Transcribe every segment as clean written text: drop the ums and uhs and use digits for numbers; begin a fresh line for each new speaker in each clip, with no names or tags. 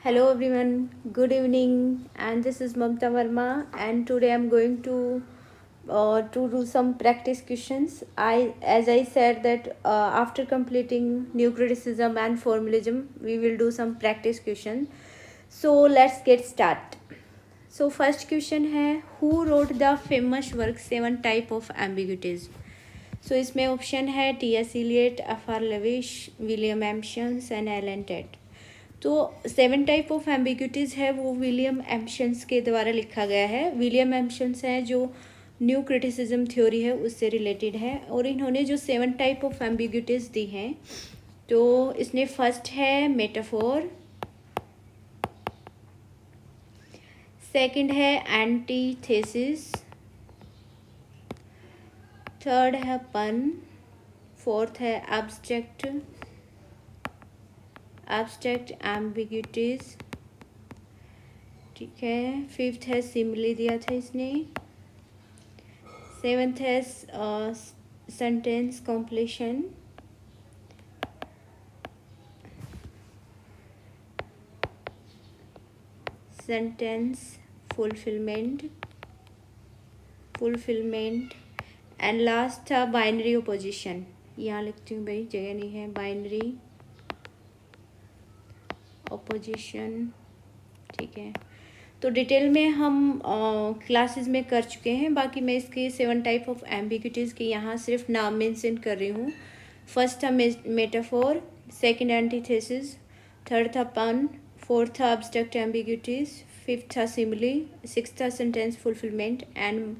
Hello everyone, good evening, and this is Mamta Verma, and today I'm going to do some practice questions. As I said that after completing new criticism and formalism, we will do some practice question. So let's get start. So first question है, who wrote the famous work Seven Type of Ambiguities? So इसमें option है T.S. Eliot, F.R. Levish, William Empsons and Allen Tate. तो seven type of ambiguities है वो William एम्पशंस के द्वारा लिखा गया है. विलियम एम्पशंस है जो न्यू क्रिटिसिज्म थ्योरी है उससे रिलेटेड है, और इन्होंने जो सेवन टाइप ऑफ एम्बिग्यूटीज़ दी हैं तो इसने फर्स्ट है मेटाफोर, सेकंड है एंटीथेसिस, थर्ड है पन, फोर्थ है एब्स्ट्रैक्ट एम्बिग्यूटीज, ठीक है, फिफ्थ है सिमिली दिया था इसने, सेवेंथ है sentence completion, sentence fulfilment and last था बाइनरी ओपोजिशन. यहाँ लिखती हूँ भाई, जगह नहीं है. बाइनरी ओपोजिशन, ठीक है. तो डिटेल में हम क्लासेस में कर चुके हैं. बाकी मैं इसके सेवन टाइप ऑफ एम्बिग्यूटीज़ के यहाँ सिर्फ नाम मेंशन कर रही हूँ. फर्स्ट था मेटाफोर, सेकंड एंटीथेसिस, थर्ड था पन, फोर्थ था एब्स्ट्रैक्ट एम्बिग्यूटीज, फिफ्थ था सिमिली, सिक्स था सेंटेंस फुलफिलमेंट एंड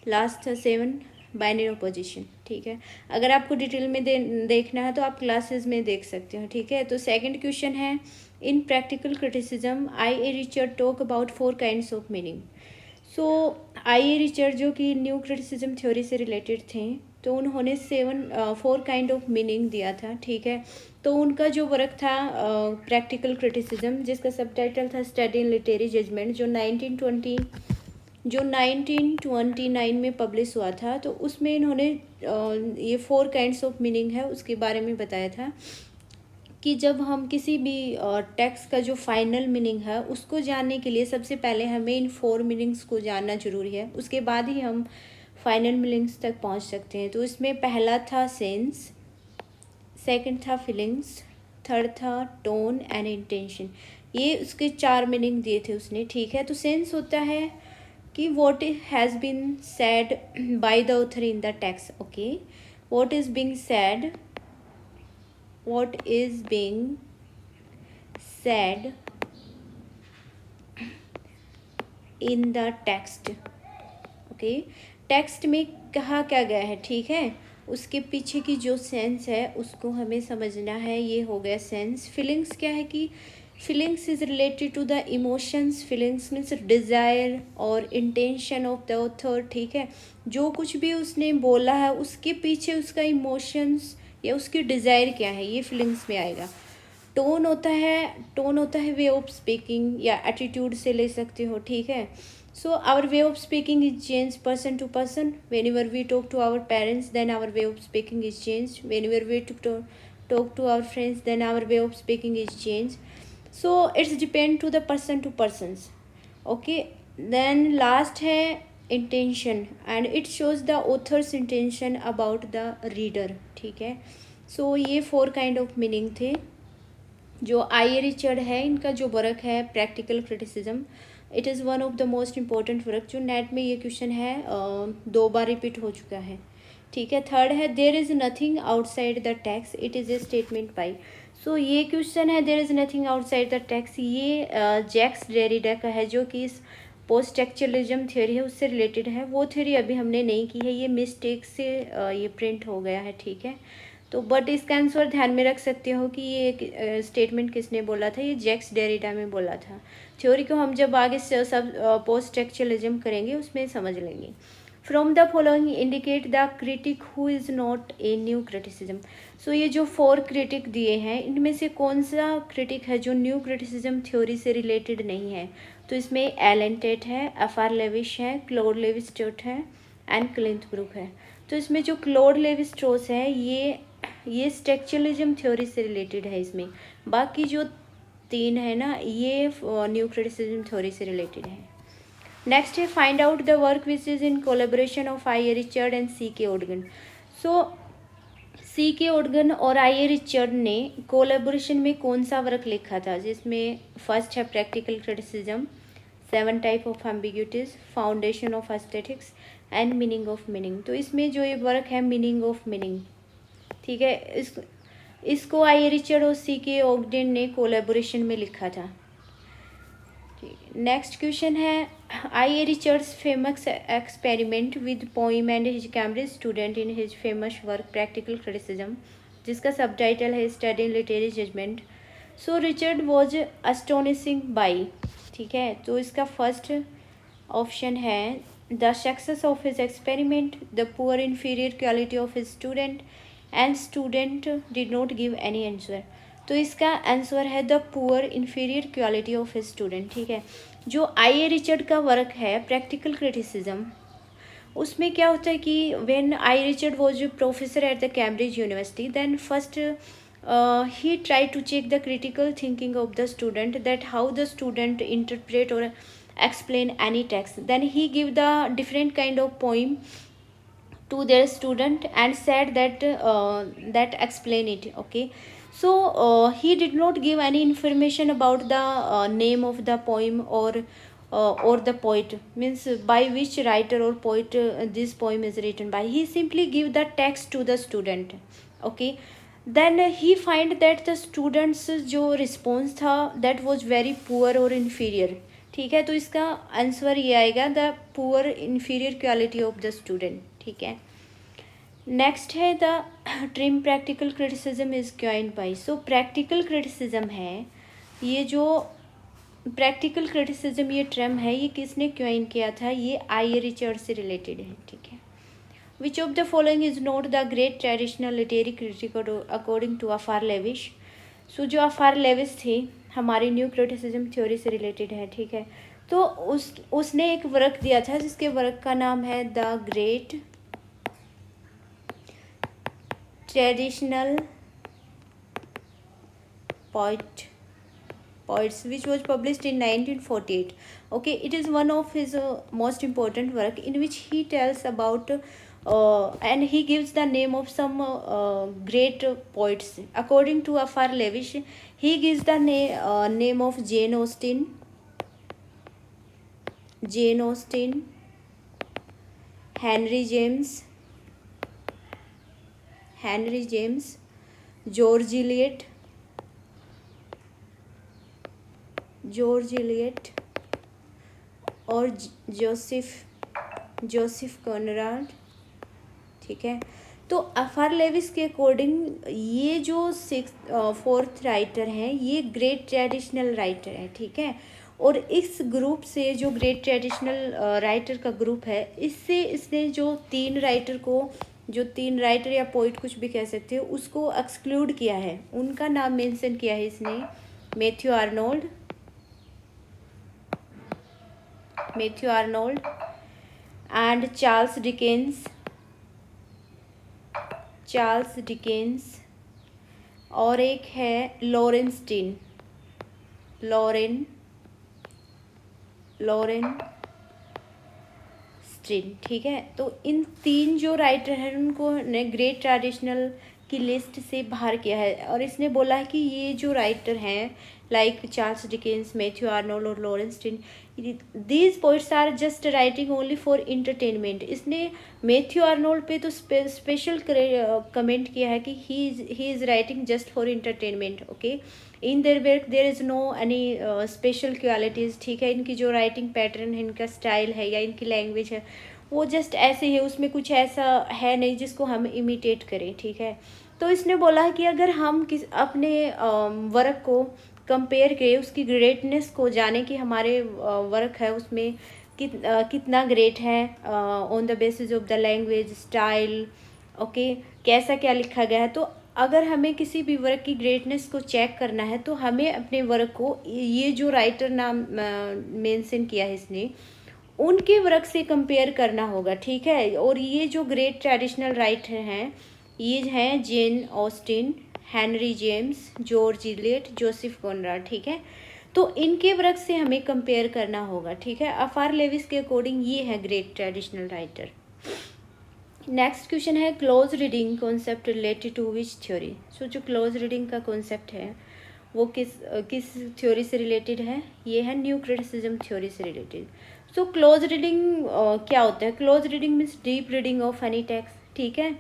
लास्ट था सेवन बाइनरी ओपोजिशन. ठीक है, अगर आपको डिटेल में देखना है तो आप क्लासेस में देख सकते हो. ठीक है, तो सेकंड क्वेश्चन है, इन practical criticism IA. Richard talk about four kinds of meaning. So IA. Richard जो कि न्यू क्रिटिसिज्म थ्योरी से रिलेटेड थे, तो उन्होंने फोर काइंड ऑफ मीनिंग दिया था. ठीक है, तो उनका जो वर्क था प्रैक्टिकल क्रिटिसिज्म, जिसका सबटाइटल था स्टडी इन लिटरेरी जजमेंट, जो 1929 में पब्लिश हुआ था, तो उसमें इन्होंने ये फोर काइंड्स ऑफ मीनिंग है उसके बारे में बताया था कि जब हम किसी भी टेक्स्ट का जो फाइनल मीनिंग है उसको जानने के लिए सबसे पहले हमें इन फोर मीनिंग्स को जानना ज़रूरी है, उसके बाद ही हम फाइनल मीनिंग्स तक पहुंच सकते हैं. तो इसमें पहला था सेंस, सेकंड था फीलिंग्स, थर्ड था टोन एंड इंटेंशन. ये उसके चार मीनिंग दिए थे उसने. ठीक है, तो सेंस होता है कि what has been said by the author in the text. Okay, what is being said in the text. Okay, text में कहा क्या गया है, ठीक है, उसके पीछे की जो सेंस है उसको हमें समझना है. ये हो गया सेंस. फीलिंग्स क्या है कि feelings is related to the emotions. Feelings means desire और इंटेंशन ऑफ द ऑथर. ठीक है, जो कुछ भी उसने बोला है उसके पीछे उसका इमोशंस या उसकी डिज़ायर क्या है, ये फीलिंग्स में आएगा. टोन होता है वे ऑफ स्पीकिंग या एटीट्यूड से ले सकते हो. ठीक है, so our way of speaking is changed person to person. Whenever we talk to our parents, then our way of speaking is changed. Whenever we talk to our friends, then our way of speaking is changed. So it's depend to the person to persons. Okay, then last है intention, and it shows the author's intention about the reader. ठीक है, so ये four kind of meaning थे जो IA. Richard है इनका जो work है practical criticism. It is one of the most important work. जो नेट में ये क्वेश्चन है 2 बार रिपीट हो चुका है. ठीक है, थर्ड है there is nothing outside the text, it is a statement by. So ये क्वेश्चन है there is nothing outside the text, ये जैक्स डेरिडा का है जो कि इस पोस्ट टेक्चुअलिज्म थ्योरी है उससे रिलेटेड है. वो थ्योरी अभी हमने नहीं की है, ये मिस्टेक से ये प्रिंट हो गया है. ठीक है, तो बट इसका आंसर ध्यान में रख सकते हो कि ये स्टेटमेंट किसने बोला था, ये जैक्स डेरिडा में बोला था. थ्योरी को हम जब आगे से सब पोस्ट टेक्चुअलिज्म करेंगे उसमें समझ लेंगे. From the following indicate the critic who is not a new criticism. So ये जो फोर क्रिटिक दिए हैं इनमें से कौन सा क्रिटिक है जो न्यू क्रिटिसिज्म थ्योरी से रिलेटेड नहीं है. तो इसमें एलन टेट है, एफ.आर. लेविश है, क्लॉड लेवी स्ट्रॉस है एंड क्लिंथ ब्रूक है. तो इसमें जो क्लॉड लेवी स्ट्रॉस है ये स्ट्रक्चरलिज्म थ्योरी से रिलेटेड है इसमें. बाकी जो तीन है ना, ये न्यू क्रिटिसिज्म थ्योरी से रिलेटेड है। नेक्स्ट है find out the work which is in collaboration of I A Richard and C K ओडगन। सो सी के ओडगन और आई ए रिचर्ड ने कोलेबोरेशन में कौन सा वर्क लिखा था, जिसमें फर्स्ट है practical criticism, 7 type of ambiguities, foundation of aesthetics and meaning of meaning. तो इसमें जो ये वर्क है मीनिंग ऑफ मीनिंग, ठीक है, इसको आई ए रिचर्ड और सी के ओडगन ने कोलेबोरेशन में लिखा था। नेक्स्ट क्वेश्चन है I A Richards famous experiment with poem and his Cambridge student in his famous work practical criticism, जिसका सब टाइटल है study literary judgement. So Richard was astonishing by, ठीक है, तो इसका फर्स्ट ऑप्शन है the success of his experiment, the poor inferior quality of his student and student did not give any answer. तो इसका answer है the poor inferior quality of his student, ठीक है। जो आई ए रिचर्ड का work है practical criticism, उसमें क्या होता है कि when I Richard was professor at the Cambridge university, then first he tried to check the critical thinking of the student, that how the student interpret or explain any text. Then he give the different kind of poem to their student and said that that explain it, okay. So he did not give any information about the name of the poem or the poet, means by which writer or poet this poem is written by. He simply give the text to the student, okay. Then he find that the students जो response था that was very poor or inferior, ठीक है। तो इसका answer ये आएगा the poor inferior quality of the student, ठीक है। नेक्स्ट है the term practical criticism is coined by. So practical criticism है, ये जो प्रैक्टिकल क्रिटिसिज्म ये ट्रम है, ये किसने क्वाइन किया था, ये आई ए रिचर्ड से रिलेटेड है, ठीक है। Which of the following is not the great traditional literary critic according to F R Leavis. So जो अफार लेविश थे हमारी न्यू क्रिटिसिज्म थ्योरी से रिलेटेड है, ठीक है। तो उसने एक वर्क दिया था जिसके वर्क का नाम है the great traditional poets which was published in 1948, okay. It is one of his most important work in which he tells about and he gives the name of some great poets. According to Afar Levish, he gives the name of Jane Austen, Henry James, George Eliot और Joseph Conrad, ठीक है। तो अफार Levi's के according ये जो fourth writer हैं ये great traditional writer है, ठीक है। और इस ग्रुप से जो ग्रेट ट्रेडिशनल राइटर का ग्रुप है, इससे इसने जो तीन राइटर या पोइट कुछ भी कह सकते हो उसको एक्सक्लूड किया है, उनका नाम मेंशन किया है इसने, Matthew Arnold and Charles Dickens और एक है लॉरेन स्टीन, ठीक है। तो इन तीन जो राइटर हैं उनको ने ग्रेट ट्रेडिशनल की लिस्ट से बाहर किया है और इसने बोला है कि ये जो राइटर हैं like Charles Dickens, Matthew Arnold और Laurence Sterne, these poets are just writing only for entertainment. इसने मैथ्यू आर्नोल्ड पे तो स्पेशल कमेंट किया है कि he is writing just for entertainment, okay. In their work there is no any special qualities, ठीक है। इनकी जो राइटिंग पैटर्न है, इनका स्टाइल है या इनकी लैंग्वेज है वो जस्ट ऐसे है, उसमें कुछ ऐसा है नहीं जिसको हम इमिटेट करें, ठीक है। तो इसने बोला है कि अगर हम अपने वर्क को कंपेयर करें, उसकी ग्रेटनेस को जाने कि हमारे वर्क है उसमें कितना ग्रेट है on the basis of the language, style, okay, कैसा क्या लिखा गया है। तो अगर हमें किसी भी वर्क की ग्रेटनेस को चेक करना है तो हमें अपने वर्क को ये जो राइटर नाम मेंशन किया है इसने, उनके वर्क से कंपेयर करना होगा, ठीक है। और ये जो ग्रेट ट्रेडिशनल राइटर हैं ये हैं Jane Austen, Henry James, George Eliot, Joseph Conrad, ठीक है। तो इनके वर्क से हमें कंपेयर करना होगा, ठीक है। अफार लेविस के अकॉर्डिंग ये है great traditional writer. Next question है close reading concept related to which theory. So जो क्लोज रीडिंग का कॉन्सेप्ट है वो किस थ्योरी से रिलेटेड है? ये है न्यू क्रिटिसिज्म थ्योरी से रिलेटेड। सो क्लोज रीडिंग क्या होता है? Close reading means deep reading of any text, ठीक है।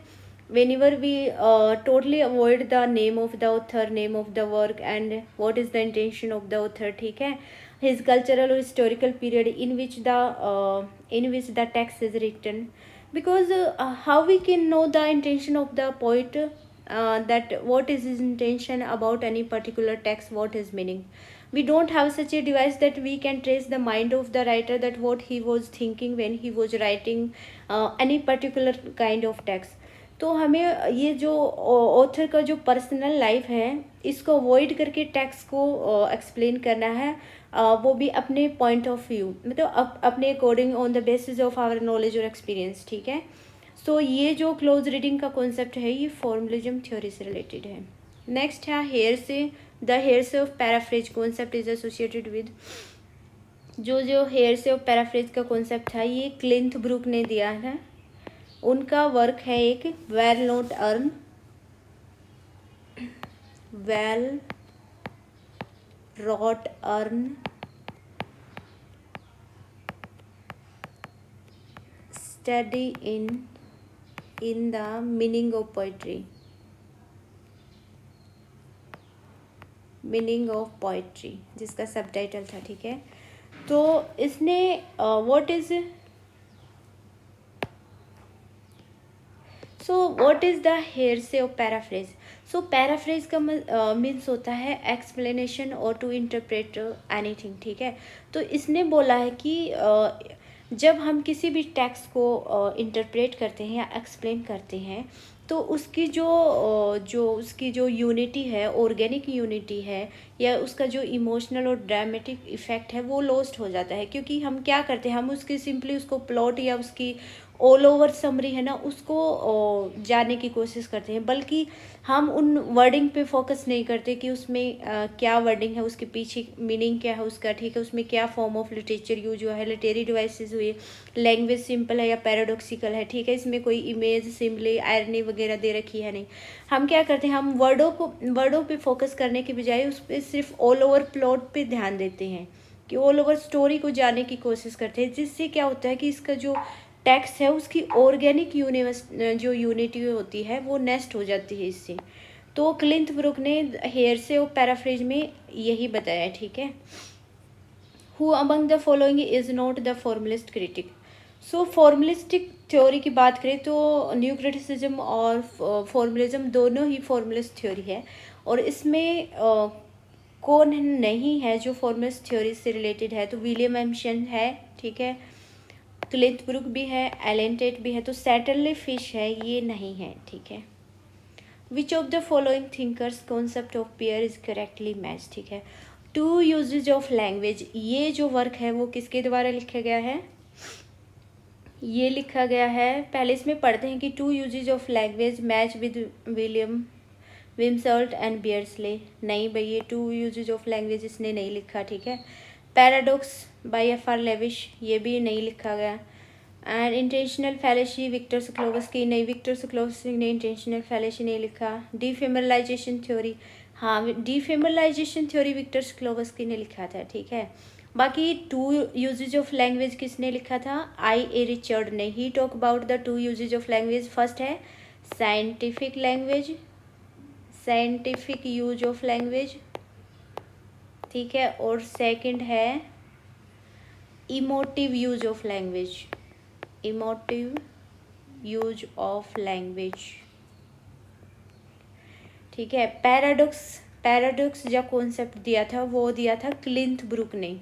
whenever we totally avoid the name of the author, name of the work and what is the intention of the author, ठीक है, his cultural or historical period in which the text is written, because how we can know the intention of the poet, that what is his intention about any particular text, what is meaning. We don't have such a device that we can trace the mind of the writer, that what he was thinking when he was writing any particular kind of text. तो हमें ये जो author का जो personal life है इसको avoid करके text को एक्सप्लेन करना है, वो भी अपने पॉइंट ऑफ व्यू, मतलब अपने according on the basis of our knowledge और एक्सपीरियंस, ठीक है। सो ये जो क्लोज रीडिंग का कॉन्सेप्ट है ये फॉर्मलिज्म थ्योरी से रिलेटेड है। नेक्स्ट है heresy. The heresy of paraphrase concept is associated with. जो हेयरसे ऑफ पैराफ्रेज का कॉन्सेप्ट था ये क्लिंथ ब्रूक ने दिया है। उनका वर्क है एक well wrought urn study in the meaning of poetry, जिसका सबटाइटल था, ठीक है। तो इसने what is the heresy of paraphrase. So paraphrase का मीन्स होता है एक्सप्लेनेशन और टू इंटरप्रेट एनीथिंग, ठीक है। तो इसने बोला है कि जब हम किसी भी टेक्स्ट को इंटरप्रेट करते हैं या एक्सप्लेन करते हैं तो उसकी उसकी जो यूनिटी है, ऑर्गेनिक यूनिटी है, या उसका जो इमोशनल और ड्रामेटिक इफेक्ट है वो लॉस्ट हो जाता है। क्योंकि हम क्या करते हैं, हम उसकी सिंपली उसको प्लॉट या उसकी ऑल ओवर समरी है ना उसको जानने की कोशिश करते हैं, बल्कि हम उन वर्डिंग पे फोकस नहीं करते कि उसमें क्या वर्डिंग है, उसके पीछे मीनिंग क्या है उसका, ठीक है, उसमें क्या फॉर्म ऑफ लिटरेचर यूज हुआ है, लिटरेरी डिवाइसेस हुए, लैंग्वेज सिंपल है या पैराडॉक्सिकल है, ठीक है, इसमें कोई इमेज सिंपली आयरनी वगैरह दे रखी है नहीं। हम क्या करते हैं, हम वर्डों पे फोकस करने के बजाय उस पर सिर्फ ऑल ओवर प्लॉट पे ध्यान देते हैं, कि ऑल ओवर स्टोरी को जानने की कोशिश करते हैं, जिससे क्या होता है कि इसका जो टेक्स्ट है उसकी ऑर्गेनिक जो यूनिटी होती है वो नेस्ट हो जाती है इससे। तो क्लिंथ ब्रूक ने हेयरसे ऑफ पैराफ्रेज में यही बताया, ठीक है। Who among the following is not the formalist critic. So formalistic theory की बात करें तो न्यू क्रिटिसिज्म और फॉर्मलिज्म दोनों ही फॉर्मलिस्ट थ्योरी है, और इसमें कौन नहीं है जो फॉर्मलिस्ट थ्योरी से रिलेटेड है, तो विलियम एम्शन है, ठीक है, क्लिंथ ब्रूक भी है, एलन टेट भी है, तो सैटरले फिश है, ये नहीं है, ठीक है। Which of the following thinkers concept of pair is correctly match, ठीक है। टू यूजेज ऑफ लैंग्वेज, ये जो वर्क है वो किसके द्वारा लिखा गया है? ये लिखा गया है, पहले इसमें पढ़ते हैं कि two uses of language match with William Wimsatt and Beardsley. नहीं भाई, ये टू यूजेज ऑफ लैंग्वेज इसने नहीं लिखा, ठीक है। Paradox bye F. R.. लेविश, ये भी नहीं लिखा गया। एंड इंटेंशनल फैलेसी विक्टर स्क्लोवस्की, नहीं, विक्टर स्क्लोवस्की ने इंटेंशनल फैलेसी नहीं लिखा। डीफेमरलाइजेशन थ्योरी, हाँ, डीफेमरलाइजेशन थ्योरी विक्टर स्क्लोवस्की ने लिखा था, ठीक है। बाकी टू यूजेज ऑफ लैंग्वेज किसने लिखा था? आई.ए. रिचर्ड ने। He talk about the two uses of language. First है scientific language, scientific use of language, ठीक है, और सेकंड है emotive use of language, emotive use of language, ठीक है। पैराडॉक्स जो कॉन्सेप्ट दिया था वो दिया था क्लिंथ ब्रूक ने,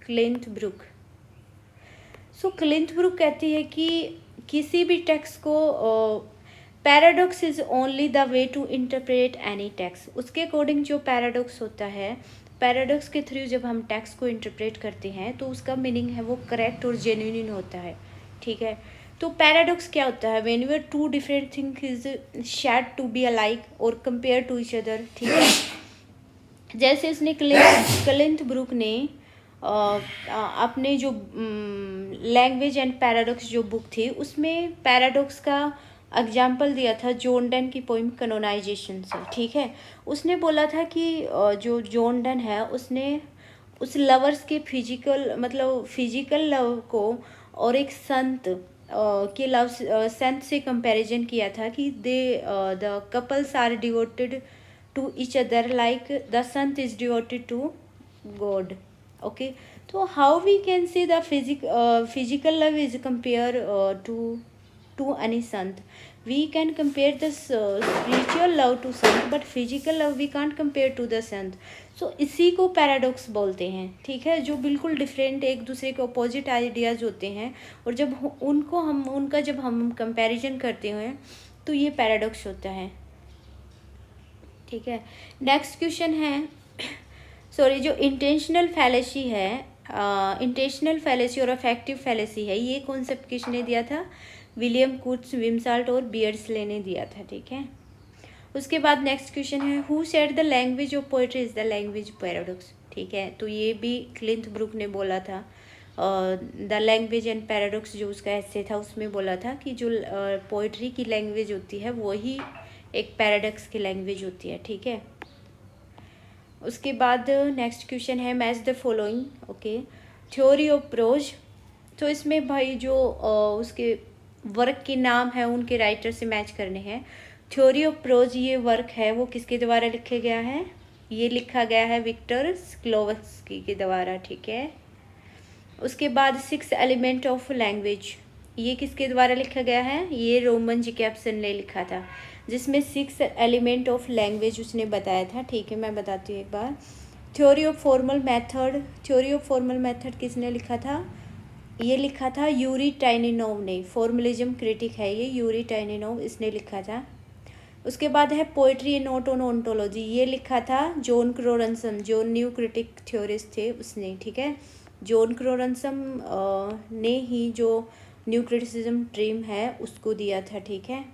क्लिंथ ब्रूक। सो क्लिंथ ब्रूक कहती है कि किसी भी टेक्स्ट को paradox is only the way to interpret any text. उसके अकॉर्डिंग जो पैराडॉक्स होता है, पैराडॉक्स के थ्रू जब हम टेक्स्ट को इंटरप्रेट करते हैं तो उसका मीनिंग है वो करेक्ट और जेन्युइन होता है, ठीक है। तो पैराडॉक्स क्या होता है? When your two different thing is said to be alike और कंपेयर टू ईच अदर, ठीक है। जैसे इसने क्लिंथ ब्रूक ने अपने जो लैंग्वेज एंड पैराडॉक्स जो बुक थी उसमें पैराडॉक्स का एग्जाम्पल दिया था जॉन डन की पोइम कैनोनाइजेशन से, ठीक है। उसने बोला था कि जो जॉन डन है उसने उस लवर्स के फिजिकल लव को और एक संत के लव संत से कंपैरिजन किया था कि the couples are devoted to each other like the sant is devoted to God. Okay, so how we can say the physical love is compared to any sant? We can compare the spiritual love to sant, but physical love we can't compare to the sant. So इसी को paradox बोलते हैं, ठीक है। जो बिल्कुल different एक दूसरे के अपोजिट आइडियाज़ होते हैं और जब उनका जब हम कंपैरिजन करते हैं तो ये पैराडॉक्स होता है, ठीक है। नेक्स्ट क्वेश्चन है सॉरी जो इंटेंशनल फैलेसी है, इंटेंशनल फैलेसी और अफेक्टिव फैलेसी है, ये कौन सा किसने ने दिया था? विलियम कुर्ट्स, विमसाल्ट और बियर्सले ने दिया था, ठीक है। उसके बाद नेक्स्ट क्वेश्चन है who said the language of poetry is the language paradox, ठीक है। तो ये भी क्लिंथ ब्रूक ने बोला था, द लैंग्वेज एंड पैराडॉक्स जो उसका ऐसे था उसमें बोला था कि जो पोएट्री की लैंग्वेज होती है वही एक पैराडॉक्स की लैंग्वेज होती है, ठीक है। उसके बाद नेक्स्ट क्वेश्चन है match the following, okay. Theory of pros, तो इसमें भाई जो उसके वर्क के नाम है उनके राइटर से मैच करने हैं। थ्योरी ऑफ प्रोज ये वर्क है वो किसके द्वारा लिखा गया है? ये लिखा गया है विक्टर स्क्लोवस्की के द्वारा, ठीक है। उसके बाद 6 एलिमेंट ऑफ लैंग्वेज, ये किसके द्वारा लिखा गया है? ये रोमन जैकब्सन ने लिखा था, जिसमें 6 एलिमेंट ऑफ लैंग्वेज उसने बताया था, ठीक है। मैं बताती हूँ एक बार। Theory of formal method, theory of formal method किसने लिखा था? ये लिखा था यूरी टाइनिनोव ने, फॉर्मलिज्म क्रिटिक है ये, यूरी टाइनिनोव इसने लिखा था। उसके बाद है poetry A note on ontology, ये लिखा था जॉन क्रोरनसम, जो न्यू क्रिटिक थ्योरिस्ट थे उसने, ठीक है। जॉन क्रोरनसम ने ही जो न्यू क्रिटिसिज्म ड्रीम है उसको दिया था, ठीक है।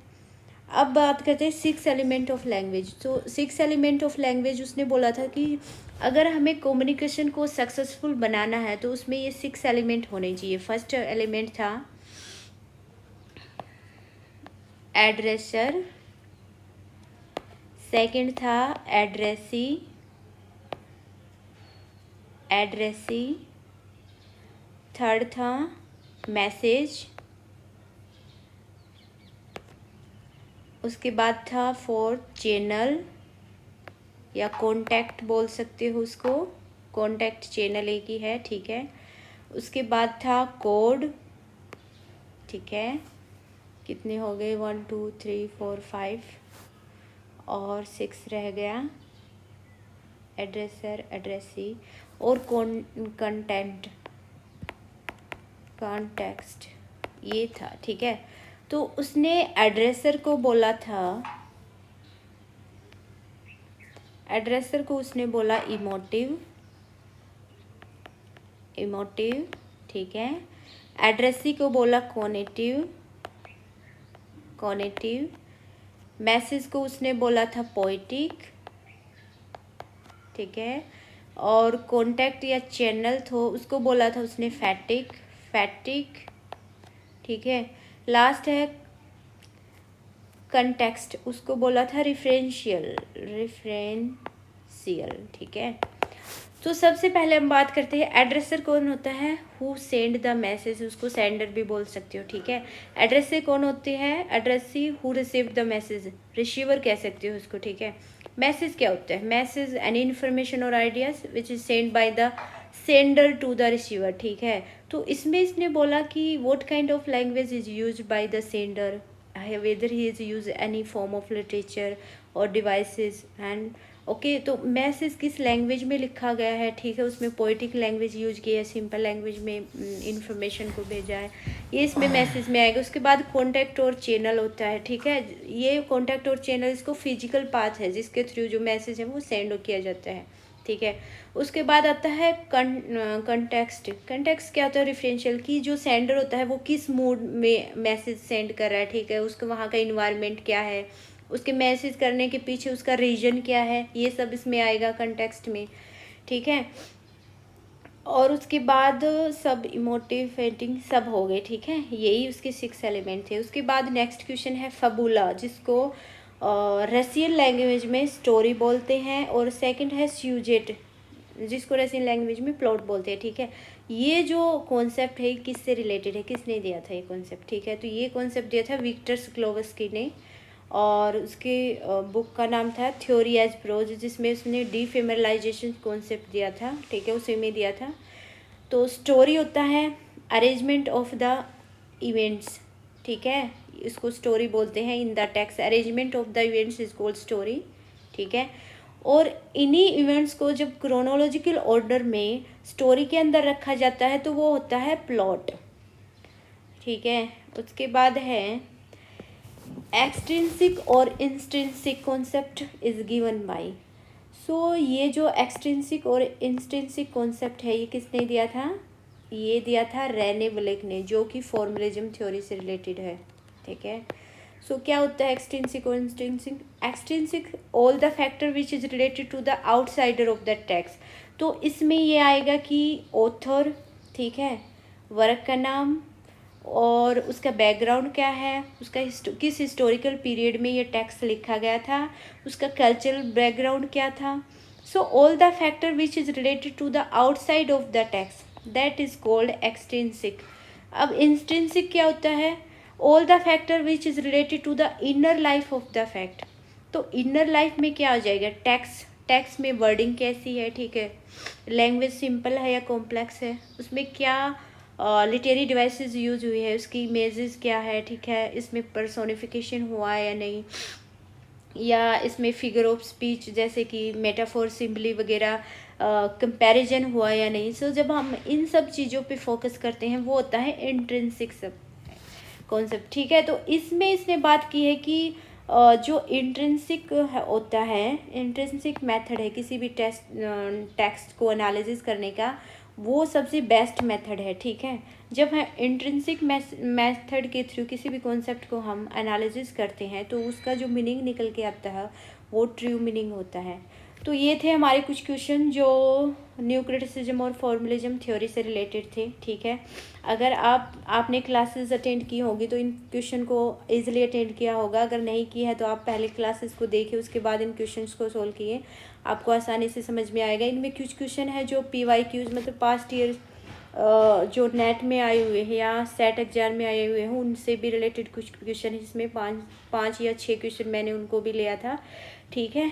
अब बात करते हैं 6 एलिमेंट ऑफ लैंग्वेज। तो 6 एलिमेंट ऑफ लैंग्वेज उसने बोला था कि अगर हमें कम्युनिकेशन को सक्सेसफुल बनाना है तो उसमें ये 6 एलिमेंट होने चाहिए। फर्स्ट एलिमेंट था एड्रेसर, सेकंड था एड्रेसी, थर्ड था मैसेज, उसके बाद था फोर्थ चैनल या कॉन्टैक्ट बोल सकते हो उसको, कॉन्टैक्ट चैनल एक ही है, ठीक है। उसके बाद था कोड, ठीक है। कितने हो गए? 1 2 3 4 5 और 6 रह गया, एड्रेसर, एड्रेसी और कंटेंट, कॉन्टेक्स्ट, ये था, ठीक है। तो उसने एड्रेसर को बोला था, एड्रेसर को उसने बोला इमोटिव, ठीक है। एड्रेसी को बोला कोनेटिव, मैसेज को उसने बोला था पोएटिक, ठीक है। और कॉन्टैक्ट या चैनल तो उसको बोला था उसने फैटिक, ठीक है। लास्ट है कंटेक्स्ट, उसको बोला था रिफरेंशियल, ठीक है। तो सबसे पहले हम बात करते हैं एड्रेसर कौन होता है? हु सेंड द मैसेज, उसको सेंडर भी बोल सकते हो, ठीक है। एड्रेसर कौन होते हैं? Addressee who receive the message, receiver कह सकते हो उसको, ठीक है। मैसेज क्या होता है? मैसेज एनी इन्फॉर्मेशन और ideas which is send by the sender to the receiver, ठीक है। तो इसमें इसने बोला कि what kind of language is use by the sender, whether he is use any form of literature और डिवाइसेस एंड ओके। तो मैसेज किस लैंग्वेज में लिखा गया है, ठीक है। उसमें पोएटिक लैंग्वेज यूज की है, सिंपल लैंग्वेज में इंफॉर्मेशन को भेजा है, ये इसमें मैसेज में आएगा। उसके बाद कॉन्टैक्ट और चैनल होता है, ठीक है। ये कॉन्टैक्ट और चैनल इसको फिजिकल पाथ है जिसके थ्रू जो मैसेज है वो सेंड किया जाता है, ठीक है। उसके बाद आता है कंटेक्स्ट। कंटेक्स्ट क्या होता है? रेफरेंशियल, की जो सेंडर होता है वो किस मूड में मैसेज सेंड कर रहा है, ठीक है, उसका वहाँ का इन्वायरमेंट क्या है, उसके मैसेज करने के पीछे उसका रीजन क्या है, ये सब इसमें आएगा कंटेक्स्ट में, ठीक है। और उसके बाद सब इमोटिवेटिंग सब हो गए, ठीक है, यही उसके 6 एलिमेंट थे। उसके बाद नेक्स्ट क्वेश्चन है फबूला, जिसको रसियन लैंग्वेज में स्टोरी बोलते हैं, और सेकंड है स्यूजेट, जिसको रसियन लैंग्वेज में प्लॉट बोलते हैं, ठीक है। ये जो कॉन्सेप्ट है किससे रिलेटेड है, किसने दिया था ये कॉन्सेप्ट, ठीक है, तो ये कॉन्सेप्ट दिया था विक्टर स्क्लोवस्की ने, और उसके बुक का नाम था थ्योरी एज प्रोज, जिसमें उसने डीफेमरलाइजेशन कॉन्सेप्ट दिया था, ठीक है, उसी में दिया था। तो स्टोरी होता है अरेंजमेंट ऑफ द इवेंट्स, ठीक है, इसको स्टोरी बोलते हैं। In the text arrangement of the events is called story, ठीक है। और इन्हीं इवेंट्स को जब क्रोनोलॉजिकल ऑर्डर में स्टोरी के अंदर रखा जाता है तो वो होता है प्लॉट, ठीक है। उसके बाद है एक्सट्रिंसिक और intrinsic concept is given by. So ये जो एक्सट्रिंसिक और इंस्ट्रिंसिक कॉन्सेप्ट है ये किसने दिया था? ये दिया था रेने ब्लेक ने, जो कि फॉर्मलिज्म थ्योरी से रिलेटेड है, ठीक है। सो क्या होता है एक्सट्रिंसिक और intrinsic? Extrinsic all the factor which is related to the outsider of the text. तो इसमें ये आएगा कि ऑथर, ठीक है, वर्क का नाम, और उसका बैकग्राउंड क्या है, उसका किस हिस्टोरिकल पीरियड में ये टेक्स्ट लिखा गया था, उसका कल्चरल बैकग्राउंड क्या था। So all the factor which is related to the outside of the text, that is called extrinsic. अब इंस्ट्रिंसिक क्या होता है? All the factor which is related to the inner life of the fact. तो inner life में क्या आ जाएगा? Text में wording कैसी है, ठीक है, लैंग्वेज सिंपल है या कॉम्प्लेक्स है, उसमें क्या लिटरेरी डिवाइसेस यूज हुई है, उसकी इमेजेस क्या है, ठीक है, इसमें पर्सोनिफिकेशन हुआ है या नहीं, या इसमें फिगर ऑफ स्पीच जैसे कि मेटाफोर, सिम्बली वगैरह कंपैरिजन हुआ या नहीं। सो जब हम इन सब चीज़ों पे फोकस करते हैं वो होता है इंट्रिंसिक सब कॉन्सेप्ट, ठीक है। तो इसमें इसने बात की है कि जो इंट्रिंसिक होता है, इंट्रिंसिक मेथड है किसी भी टेक्स्ट को एनालिसिस करने का, वो सबसे बेस्ट मेथड है, ठीक है। जब हम इंट्रिंसिक मेथड के थ्रू किसी भी कॉन्सेप्ट को हम एनालिसिस करते हैं तो उसका जो मीनिंग निकल के आता है वो ट्रू मीनिंग होता है। तो ये थे हमारे कुछ क्वेश्चन जो न्यू क्रिटिसिज्म और फॉर्मलिज्म थ्योरी से रिलेटेड थे, ठीक है। अगर आपने क्लासेस अटेंड की होगी तो इन क्वेश्चन को इजीली अटेंड किया होगा, अगर नहीं की है तो आप पहले क्लासेस को देखिए, उसके बाद इन क्वेश्चंस को सोल्व किए, आपको आसानी से समझ में आएगा। इनमें कुछ क्वेश्चन है जो PYQs मतलब पास्ट ईयर जो नेट में आए हुए हैं या सेट एग्जाम में आए हुए हैं उनसे भी रिलेटेड कुछ क्वेश्चन, इसमें 5 या 6 क्वेश्चन मैंने उनको भी लिया था, ठीक है।